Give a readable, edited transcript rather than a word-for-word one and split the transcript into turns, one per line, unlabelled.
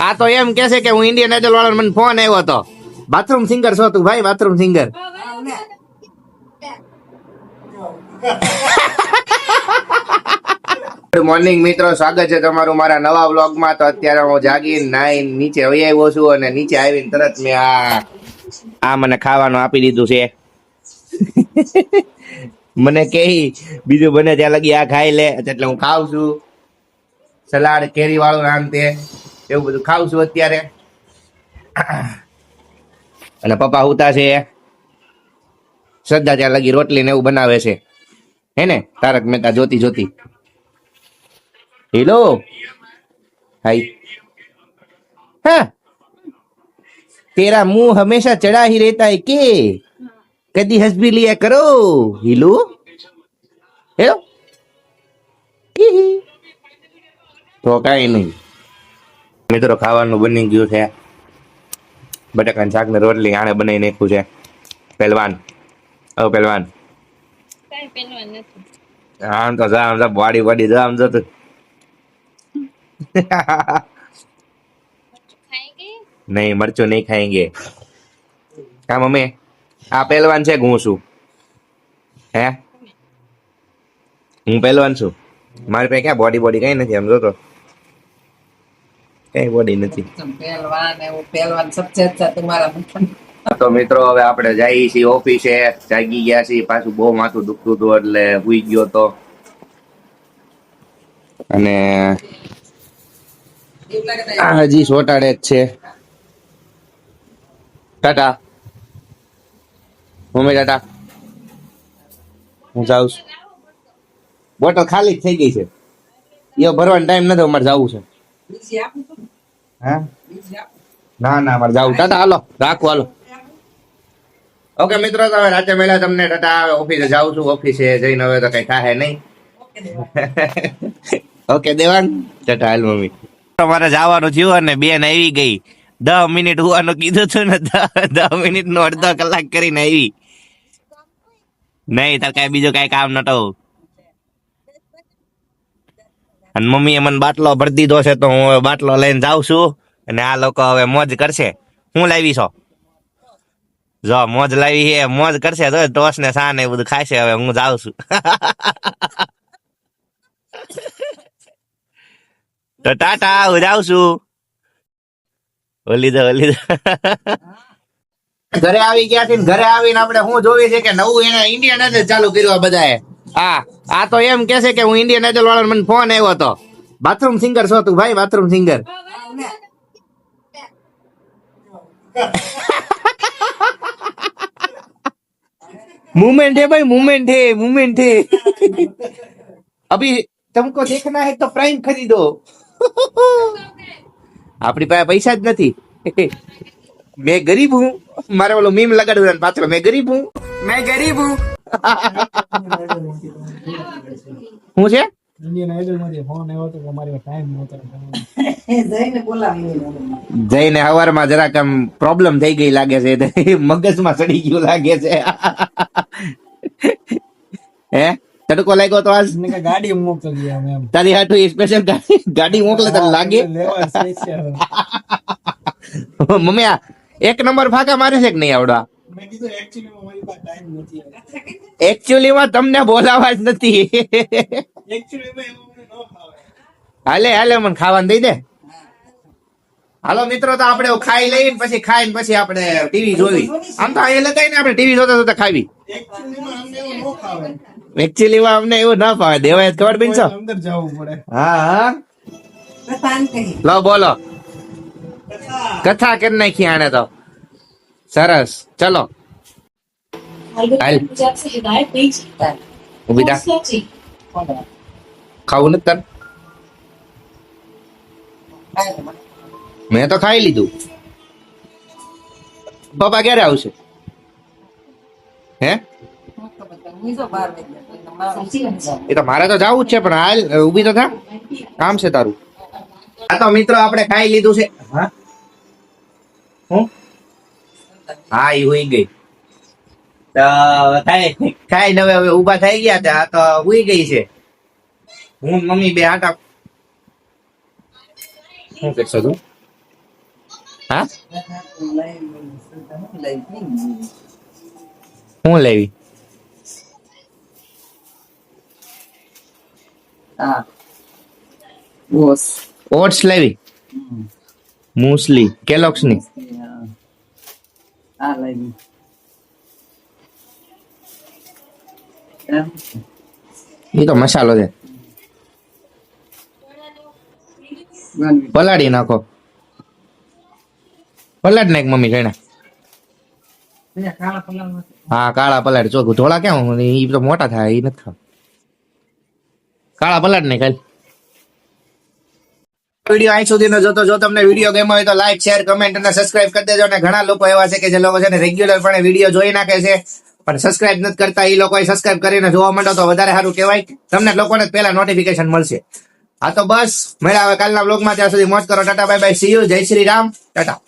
આ તો એમ કે છે કે હું ઇન્ડિયન આઇડલ વાળાનો મને ફોન આવ્યો હતો. બાથરૂમ સિંગર છો તું ભાઈ, બાથરૂમ સિંગર. ગુડ મોર્નિંગ મિત્રો, સ્વાગત છે તમારું મારા નવા વ્લોગમાં. તો અત્યારે હું જાગીને નાઈને નીચે વહી આવ્યો છું અને નીચે આવીને તરત મેં આ મને ખાવાનું આપી દીધું છે. મને કે બીજું બને ત્યાં લગી આ ખાઈ લે, એટલે હું ખાઉં છું. સલાડ કેરી વાળું આમ તે એવું બધું ખાઉં છું અત્યારે. અને પપ્પા ઉતા છે, શ્રદ્ધા ત્યાં લગી રોટલી ને એવું બનાવે છે, હે ને તારક મહેતા જોતી જોતી. હેલો हाय, हाँ तेरा मुंह हमेशा चढ़ा ही रहता है के कदी हंस भी लिया करो. हीलू હેલો તો કઈ નહીં મિત્રો, ખાવાનું બની ગયું છે. બટાકાનું શાક ને રોટલી આણે બનાવી નાખ્યું છે. પહેલવાન પહેલવાન આમ તો આમ વાડી વાડી આમ જતો. नहीं मरचो नहीं खाएंगे. हाँ मम्मी, આ પહેલવાન છે કે હું છું? હે હું પહેલવાન છું? મારી પાસે ક્યાં બોડી બોડી કઈ નથી. આમ જોતો કઈ બોડી નથી. તો મિત્રો હવે આપણે જઈએ છીએ ઓફિસે. જાગી ગયા છીએ, પાછું બહુ માથું દુખતું હતું એટલે સુઈ ગયો તો. અને હજી સોટાડે જ છે. ટાટા મમ્મી, ટાટા. હું જાઉં છું. બોટલ ખાલી જ થઈ ગઈ છે. એ ભરવાનો ટાઈમ નથી, અમારે જવું છે. હા ના ના, અમારે જવું. ટાટા હાલો, રાખો હાલો. ઓકે મિત્રો, તો હવે રાતે મળ્યા તમને. ટાટા, ઓફિસે જાઉં છું. ઓફિસે જઈને હવે તો કઈ થાય નહીં. ઓકે દેવાંગ, ટાટા હાલ મમ્મી. તમારે જવાનું થયું અને બેન આવી ગઈ. 10 મિનિટ હોવાનું કીધું હતું ને, 10 મિનિટ નો અડધો કલાક કરીને આવી. નહીં તાર કઈ બીજું કઈ કામ નતો. અને મમ્મીએ મને બાટલો ભરી દીધો છે, તો હું હવે બાટલો લઈને જાઉં છું. અને આ લોકો હવે મોજ કરશે. હું લાવી છો? જો મોજ લાવી છે, મોજ કરશે. તો ટોસ ને સા ને એ બધું ખાશે. હવે હું જાઉં છું. તો ટાટા, હું જાઉં છું. ઓલી દો ઘરે આવી ગયા છે. ઘરે આવીને આપણે શું જોઈએ છે કે નવું એને ઇન્ડિયન આઇડલ ચાલુ કર્યું બધાએ. આ તો એમ કે છે કે હું ઇન્ડિયન આઇડલ વાળાનો મને ફોન આવ્યો હતો. બાથરૂમ સિંગર છો તું ભાઈ, બાથરૂમ સિંગર. मूवमेंट है भाई, मूवमेंट है, मूवमेंट है. अभी तुमको देखना है तो प्राइम खरीदो. આપણી પાસે પૈસા જ નથી. मैं गरीब हूँ. मारे वालों मीम लगा पात्र, मैं गरीब हूँ, मैं गरीब हूँ. હું છે ઇન્ડિયન આઇડલ માંથી ફોન આવ્યો તો અમારી ટાઈમ નહોતો. જઈને હવારમાં જરાક આમ પ્રોબ્લેમ થઈ ગઈ લાગે છે. મગજમાં ચડી ગયું લાગે છે. હે તડકો લાગ્યો તો આજ ગાડી મોકલી તારી હાટુ સ્પેશિયલ ગાડી મોકલે તને લાગે. મમ્મી આ 1 નંબર ફાકા મારે છે કે નહીં આવડા? એકચ્યુઅલી તમને બોલાવા જ નથી. હાલે હાલે મને ખાવાનું દઈ દે. હાલો મિત્રો, તો આપણે ખાઈ લઈને પછી ખાઈને પછી આપણે ટીવી જોવી. આમ તો અહીંયા લગાવીને આપણે ટીવી જોતા જોતા ખાવી. એકચ્યુઅલી માં અમને એવું ના ફાવે. દેવાય ખબર બી છો અંદર જવું પડે. હા લો બોલો, કથા કરી નાખી આને તો. સરસ, ચલો ખાવું નથી તને? મેં તો ખાઈ લીધું. પપ્પા ક્યારે આવશે? હે એ તો મારે તો જવું જ છે, પણ હાલ ઉભી તો થા, કામ છે તારું. આ તો મિત્રો આપણે ખાઈ લીધું છે. હા હું હા એ હુઈ ગઈ. તો ખાઈને હવે ઉભા થઈ ગયા હતા. તો હુઈ ગઈ છે. હું મમ્મી બે આટા. શું કરશો તું? હા હું લેવી ઓટ્સ લેવી મૂસલી કેલોક્સ ની એ તો મસાલો છે પલાળી નાખો પલાટ નાખ મમ્મી કઈ હા કાળા પલાટ ચોખ્ખું ધોળા કેમ એ તો મોટા થાય એ નથી ખાવા કાળા પલાટ ને ખાલી વિડીયો અહીં સુધીનો જો તમને વિડીયો ગમ્યો હોય તો લાઈક શેર કમેન્ટ અને સબસ્ક્રાઇબ કરી દેજો અને ઘણા લોકો એવા છે કે જે લોકો છે ને રેગ્યુલર પણ વિડીયો જોઈ નાખે છે પણ સબસ્ક્રાઇબ નથી કરતા એ લોકોએ સબસ્ક્રાઇબ કરીને જોવા માંડો તો વધારે સારું કહેવાય તમને લોકોને પહેલા નોટિફિકેશન મળશે હા તો બસ મળ્યા હવે કાલના બ્લોગમાં ત્યાં સુધી મોજ કરો Tata bye bye see you જય શ્રી રામ ટાટા